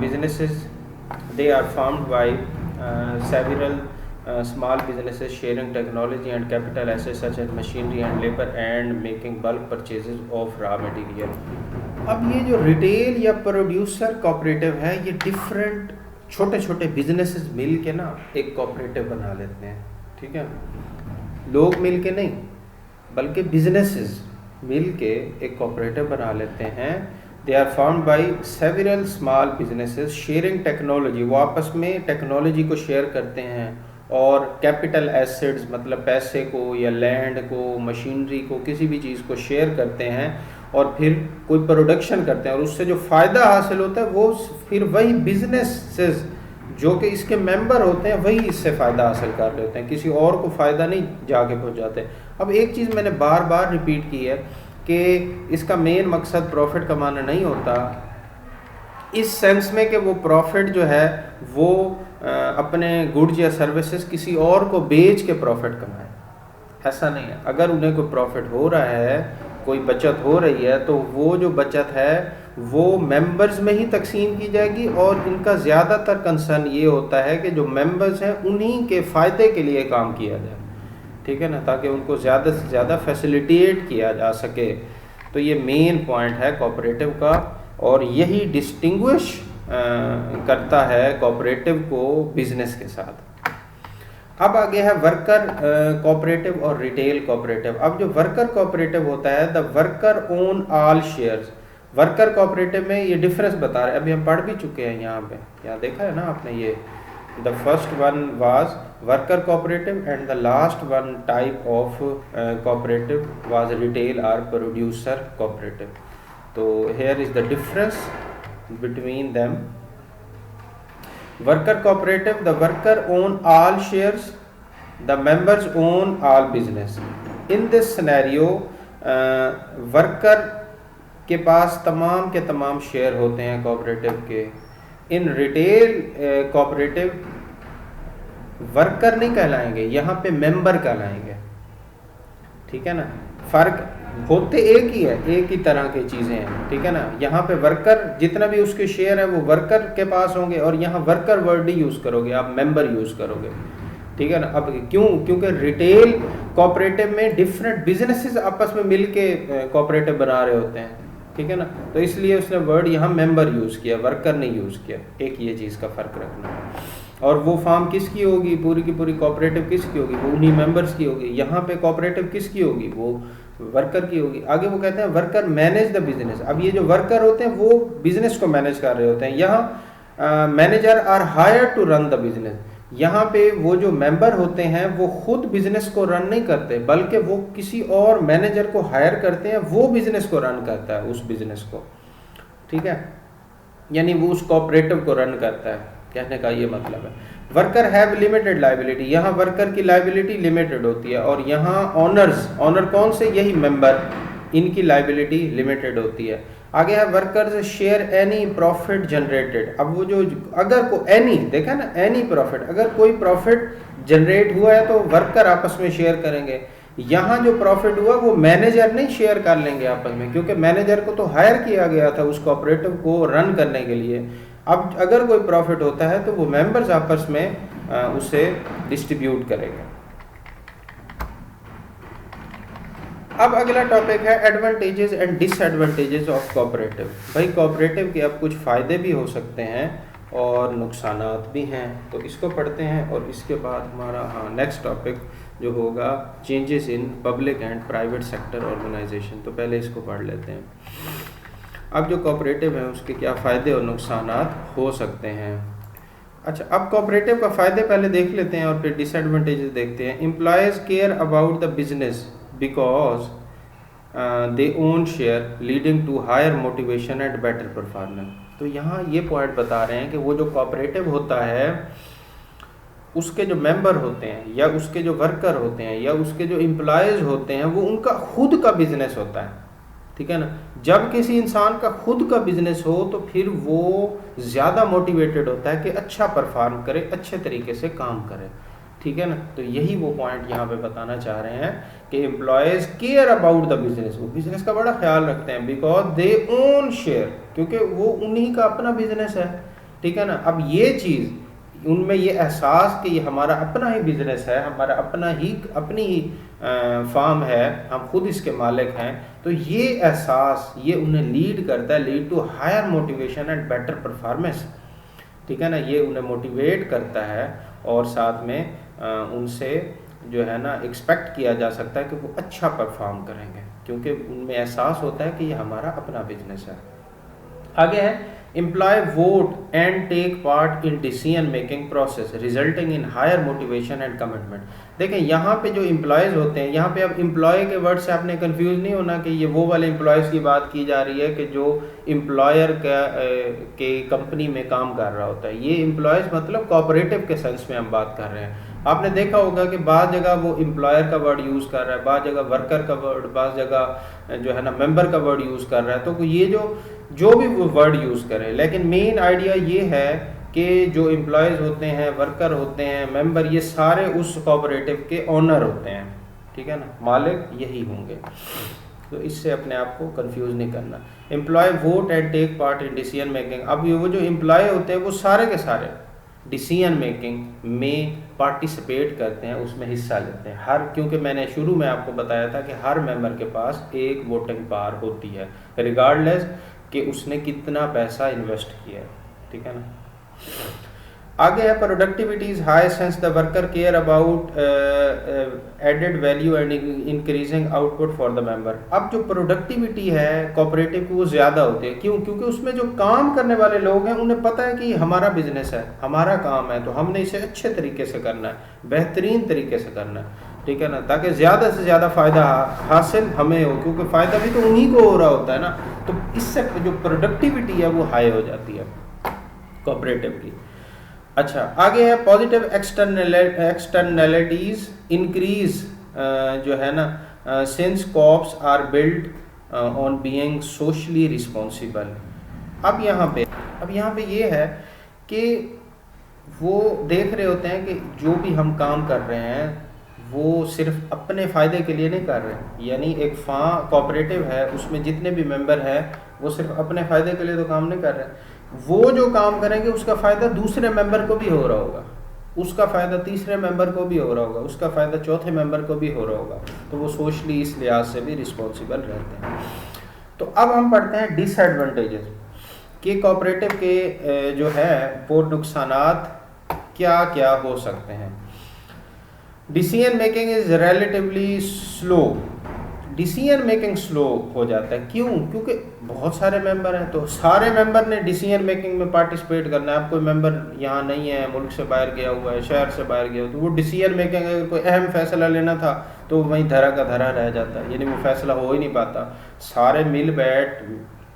businesses. They are formed by several small businesses sharing technology and capital assets such as machinery and labor and making bulk purchases of raw material। अब ये जो retail या producer cooperative है, ये different छोटे छोटे businesses मिल के ना एक कोऑपरेटिव बना लेते हैं, ठीक है। लोग मिल के नहीं, बल्कि बिजनेसेस मिल के एक कोऑपरेटिव बना लेते हैं। They are formed by several small businesses sharing technology. वो आपस में टेक्नोलॉजी को शेयर करते हैं और कैपिटल एसेट्स मतलब पैसे को या लैंड को, मशीनरी को, किसी भी चीज़ को शेयर करते हैं और फिर कोई प्रोडक्शन करते हैं और उससे जो फ़ायदा हासिल होता है वो फिर वही बिजनेसेस जो कि इसके मेंबर होते हैं वही इससे फ़ायदा हासिल कर लेते हैं, किसी और को फ़ायदा नहीं जाके पहुंचाते। अब एक चीज़ मैंने बार बार रिपीट की है कि इसका मेन मकसद प्रॉफिट कमाना नहीं होता, इस सेंस में कि वो प्रॉफिट जो है वो अपने गुड्स या सर्विसेज किसी और को बेच के प्रॉफिट कमाए, ऐसा नहीं है। अगर उन्हें कोई प्रॉफिट हो रहा है, कोई बचत हो रही है, तो वो जो बचत है वो मेंबर्स में ही तकसीम की जाएगी और इनका ज़्यादातर कंसर्न ये होता है कि जो मेंबर्स हैं उन्हीं के फ़ायदे के लिए काम किया जाए, ठीक है ना, ताकि उनको ज़्यादा से ज़्यादा फैसिलिटेट किया जा सके। तो ये मेन पॉइंट है कोऑपरेटिव का और यही डिस्टिंग्विश करता है कोऑपरेटिव को बिजनेस के साथ। अब आगे है वर्कर कोऑपरेटिव और रिटेल कोऑपरेटिव। अब जो वर्कर कोऑपरेटिव होता है, the worker own all shares. Worker cooperative में ये डिफरेंस बता रहे हैं, अभी हम पढ़ भी चुके हैं यहाँ पे, यहाँ देखा है ना आपने, ये the first one was worker cooperative and the last one type of cooperative was retail और प्रोड्यूसर कोऑपरेटिव। तो here is the difference between them। Worker cooperative, the worker own all shares, the members own all business। In this scenario worker के पास तमाम के तमाम share होते हैं cooperative के। In retail cooperative worker नहीं कहलाएंगे, यहाँ पे मेंबर कहलाएंगे, ठीक है ना। फ़र्क होते एक ही है, एक ही तरह की चीज़ें हैं, ठीक है ना। यहाँ पे वर्कर जितना भी उसके शेयर है वो वर्कर के पास होंगे और यहाँ वर्कर वर्ड ही यूज़ करोगे आप, मेंबर यूज़ करोगे, ठीक है ना। अब क्यों? क्योंकि रिटेल कोऑपरेटिव में डिफरेंट बिजनेसेस आपस में मिल के कोऑपरेटिव बना रहे होते हैं, ठीक है ना, तो इसलिए उसने वर्ड यहाँ मेंबर यूज़ किया, वर्कर नहीं यूज़ किया। एक ये चीज़ का फ़र्क रखना। और वो फार्म किसकी होगी, पूरी की पूरी कोऑपरेटिव किसकी होगी, वो उन्हीं मेंबर्स की होगी। यहाँ पे कोऑपरेटिव किसकी होगी, वो वर्कर की होगी। आगे वो कहते हैं वर्कर मैनेज द बिजनेस। अब ये जो वर्कर होते हैं वो बिजनेस को मैनेज कर रहे होते हैं। यहाँ manager are hire to run the business. यहाँ पे वो जो मेंबर होते हैं वो खुद बिजनेस को रन नहीं करते, बल्कि वो किसी और मैनेजर को हायर करते हैं, वो बिजनेस को रन करता है, उस बिजनेस को, ठीक है, यानी वो उस कोऑपरेटिव को रन करता है, कहने का ये मतलब है। Worker have limited liability. यहाँ वर्कर की लाइबिलिटी लिमिटेड होती है, और यहाँ ऑनर्स, ऑनर कौन से, यही मेंबर, इनकी लाइबिलिटी लिमिटेड होती है। आगे है workers share any profit generated. अब वो जो अगर को एनी देखा ना, एनी प्रॉफिट, अगर कोई प्रॉफिट जनरेट हुआ है तो वर्कर आपस में शेयर करेंगे। यहाँ जो प्रॉफिट हुआ वो मैनेजर नहीं शेयर कर लेंगे आपस में, क्योंकि मैनेजर को तो हायर किया गया था उस कोऑपरेटिव को रन करने के लिए। अब अगर कोई प्रॉफिट होता है तो वो मेंबर्स आपस में उसे डिस्ट्रीब्यूट करेंगे। अब अगला टॉपिक है advantages and disadvantages of cooperative. भाई कोऑपरेटिव के अब कुछ फ़ायदे भी हो सकते हैं और नुकसानात भी हैं, तो इसको पढ़ते हैं और इसके बाद हमारा नेक्स्ट टॉपिक जो होगा changes in public and private sector organisation. तो पहले इसको पढ़ लेते हैं। अब जो कोऑपरेटिव है उसके क्या फ़ायदे और नुकसानात हो सकते हैं। अच्छा, अब कोऑपरेटिव का फ़ायदे पहले देख लेते हैं और फिर डिसएडवांटेजेस देखते हैं। Employees care about the business because they own share leading to higher motivation and better performance. तो यहाँ ये पॉइंट बता रहे हैं कि वो जो कोऑपरेटिव होता है उसके जो मेंबर होते हैं या उसके जो वर्कर होते हैं या उसके जो एम्प्लॉयज़ होते हैं वो उनका खुद का बिजनेस होता है, ठीक है ना। जब किसी इंसान का खुद का बिजनेस हो तो फिर वो ज़्यादा मोटिवेटेड होता है कि अच्छा परफॉर्म करे, अच्छे तरीके से काम करे, ठीक है ना। तो यही वो पॉइंट यहाँ पे बताना चाह रहे हैं कि employees care about the business, वो बिजनेस का बड़ा ख्याल रखते हैं, बिकॉज दे ओन शेयर, क्योंकि वो उन्हीं का अपना बिजनेस है, ठीक है ना। अब ये चीज़ उनमें ये एहसास कि ये हमारा अपना ही बिजनेस है, हमारा अपनी ही फार्म है, हम खुद इसके मालिक हैं, तो ये एहसास ये उन्हें लीड करता है, lead to higher motivation and better performance, ठीक है ना। ये उन्हें मोटिवेट करता है और साथ में उनसे जो है ना एक्सपेक्ट किया जा सकता है कि वो अच्छा परफॉर्म करेंगे, क्योंकि उनमें एहसास होता है कि ये हमारा अपना बिजनेस है। आगे है employee vote and take part in decision making process resulting in higher motivation and commitment. देखें यहाँ पे जो एम्प्लॉयज़ होते हैं, यहाँ पे अब एम्प्लॉय के वर्ड से आपने कंफ्यूज नहीं होना कि ये वो वाले एम्प्लॉयज़ की बात की जा रही है कि जो एम्प्लॉयर के कंपनी में काम कर रहा होता है। ये एम्प्लॉयज़ मतलब कोऑपरेटिव के सेंस में हम बात कर रहे हैं। आपने देखा होगा कि बाद जगह वो एम्प्लॉयर का वर्ड यूज़ कर रहा है, बाद जगह वर्कर का वर्ड, बाद जगह जो है ना मेंबर का वर्ड यूज़ कर रहा है। तो ये जो भी वो वर्ड यूज़ करें, लेकिन मेन आइडिया ये है कि जो एम्प्लॉयज़ होते हैं, वर्कर होते हैं, मेंबर, ये सारे उस कोऑपरेटिव के ओनर होते हैं, ठीक है ना, मालिक यही होंगे। तो इससे अपने आप को कंफ्यूज नहीं करना। Employee vote and take part in decision making. अब वो जो एम्प्लॉय होते हैं वो सारे के सारे डिसीजन मेकिंग में पार्टिसिपेट करते हैं, उसमें हिस्सा लेते हैं हर, क्योंकि मैंने शुरू में आपको बताया था कि हर मेंबर के पास एक वोटिंग पावर होती है, रिगार्डलेस कि उसने कितना पैसा इन्वेस्ट किया है, ठीक है ना। आगे है productivity is high since the worker care about added value and increasing output for the member. अब जो प्रोडक्टिविटी है कोऑपरेटिव की वो ज़्यादा होती है, क्यों? क्योंकि उसमें जो काम करने वाले लोग हैं उन्हें पता है कि हमारा बिजनेस है, हमारा काम है, तो हमने इसे अच्छे तरीके से करना है, बेहतरीन तरीके से करना है, ठीक है ना, ताकि ज़्यादा से ज़्यादा फ़ायदा हासिल हमें हो, क्योंकि फ़ायदा भी तो उन्हीं को हो रहा होता है ना। तो इससे जो प्रोडक्टिविटी है वो हाई हो जाती है कोऑपरेटिव की। अच्छा, आगे है पॉजिटिव एक्सटर्नैलिटीज़ इंक्रीज जो है ना since co-ops are build on being socially responsible. अब यहाँ पे ये है कि वो देख रहे होते हैं कि जो भी हम काम कर रहे हैं वो सिर्फ अपने फ़ायदे के लिए नहीं कर रहे हैं, यानी एक कोऑपरेटिव है उसमें जितने भी मेंबर हैं वो सिर्फ अपने फ़ायदे के लिए तो काम नहीं कर रहे हैं, वो जो काम करेंगे उसका फ़ायदा दूसरे मेंबर को भी हो रहा होगा, उसका फ़ायदा तीसरे मेंबर को भी हो रहा होगा, उसका फ़ायदा चौथे मेंबर को भी हो रहा होगा, तो वो सोशली इस लिहाज से भी रिस्पॉन्सिबल रहते हैं। तो अब हम पढ़ते हैं डिसएडवांटेजेस कि कोऑपरेटिव के जो है वो नुकसानात क्या क्या हो सकते हैं। Decision making is relatively slow. Decision making slow हो जाता है। क्यों? क्योंकि बहुत सारे मेंबर हैं, तो सारे मेंबर ने डिसीजन मेकिंग में पार्टिसिपेट करना है। अब कोई मेंबर यहाँ नहीं है, मुल्क से बाहर गया हुआ है, शहर से बाहर गया हुआ, तो वो डिसीजन मेकिंग, अगर कोई अहम फैसला लेना था तो वहीं धरा का धरा रह जाता है, यानी वो फैसला हो ही नहीं पाता। सारे मिल बैठ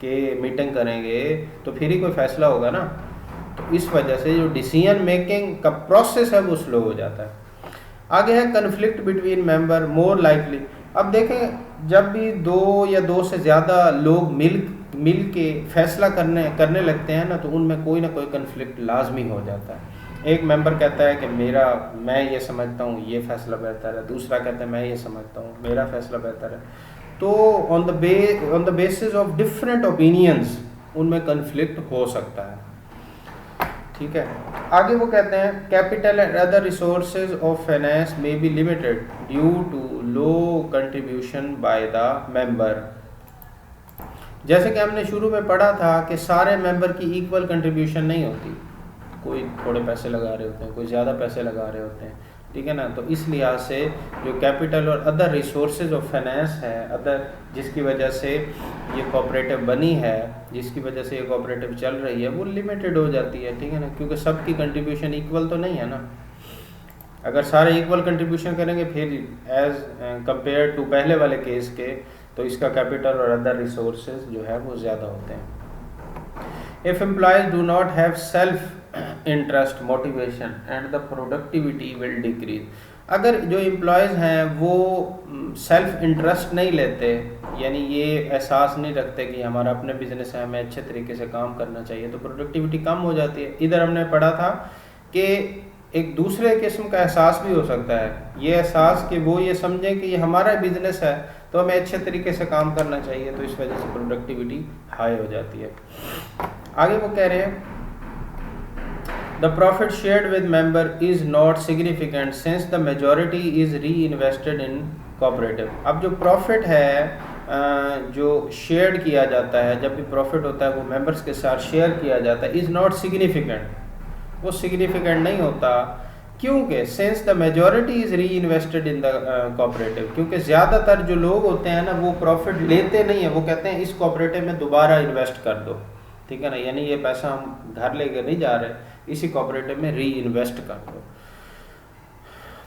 के मीटिंग करेंगे तो फिर ही कोई फैसला होगा ना। तो इस वजह से जो डिसीजन मेकिंग का प्रोसेस है वो स्लो हो जाता है। आगे है conflict between member more likely. अब देखें, जब भी दो या दो से ज़्यादा लोग मिल के फैसला करने लगते हैं ना, तो उनमें कोई ना कोई कन्फ्लिक्ट लाजमी हो जाता है। एक मेंबर कहता है कि मैं ये समझता हूँ ये फ़ैसला बेहतर है, दूसरा कहता है मैं ये समझता हूँ मेरा फ़ैसला बेहतर है। तो on the basis of different opinions उनमें कन्फ्लिक्ट हो सकता है। ठीक है, आगे वो कहते हैं capital and other resources of finance may be limited due to low contribution by the member. जैसे कि हमने शुरू में पढ़ा था कि सारे मेंबर की इक्वल कंट्रीब्यूशन नहीं होती, कोई थोड़े पैसे लगा रहे होते हैं, कोई ज़्यादा पैसे लगा रहे होते हैं, ठीक है ना। तो इस लिहाज से जो कैपिटल और अदर रिसोर्सेज ऑफ फाइनेंस है, अदर जिसकी वजह से ये कोऑपरेटिव बनी है, जिसकी वजह से ये कोऑपरेटिव चल रही है, वो लिमिटेड हो जाती है, ठीक है ना, क्योंकि सबकी कंट्रीब्यूशन इक्वल तो नहीं है ना। अगर सारे इक्वल कंट्रीब्यूशन करेंगे फिर एज कंपेयर टू पहले वाले केस के, तो इसका कैपिटल और अदर रिसोर्सेज जो है वो ज़्यादा होते हैं। If employees do not have self interest motivation and the productivity will decrease. अगर जो एम्प्लॉयज़ हैं वो सेल्फ इंटरेस्ट नहीं लेते, यानी ये एहसास नहीं रखते कि हमारा अपने बिजनेस है, हमें अच्छे तरीके से काम करना चाहिए, तो प्रोडक्टिविटी कम हो जाती है। इधर हमने पढ़ा था कि एक दूसरे किस्म का एहसास भी हो सकता है, ये एहसास कि वो ये समझें कि ये हमारा बिजनेस है तो हमें अच्छे तरीके से काम करना चाहिए, तो इस वजह से प्रोडक्टिविटी हाई हो जाती है। आगे वो कह रहे हैं The profit shared with member is not significant since the majority is reinvested in cooperative। अब जो प्रॉफिट है जो शेयर किया जाता है, जब भी प्रॉफिट होता है वो मेंबर्स के साथ शेयर किया जाता है, इज़ नॉट सिग्निफिकेंट, वो सिग्निफिकेंट नहीं होता। क्योंकि सिंस द मेजॉरिटी इज़ री इन्वेस्टेड इन द कोऑपरेटिव, क्योंकि ज़्यादातर जो लोग होते हैं ना वो प्रॉफिट लेते नहीं है, वो कहते हैं इस कोऑपरेटिव में दोबारा इन्वेस्ट कर दो, ठीक है ना, यानी ये पैसा हम घर लेकर नहीं जा रहे, इसी कोऑपरेटिव में री इन्वेस्ट कर दो।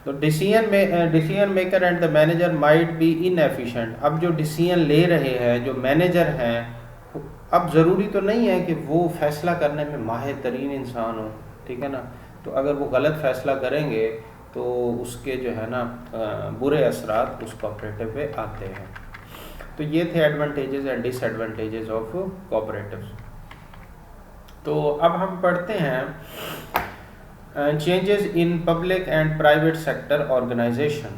तो decision maker and the manager might be inefficient. अब जो डिसीजन ले रहे हैं, जो मैनेजर हैं, अब ज़रूरी तो नहीं है कि वो फैसला करने में माहिर तरीन इंसान हो, ठीक है ना। तो अगर वो गलत फैसला करेंगे तो उसके जो है ना बुरे असरात उस कोऑपरेटिव पे आते हैं। तो ये थे advantages and disadvantages of cooperatives. तो अब हम पढ़ते हैं changes in public and private sector organisation.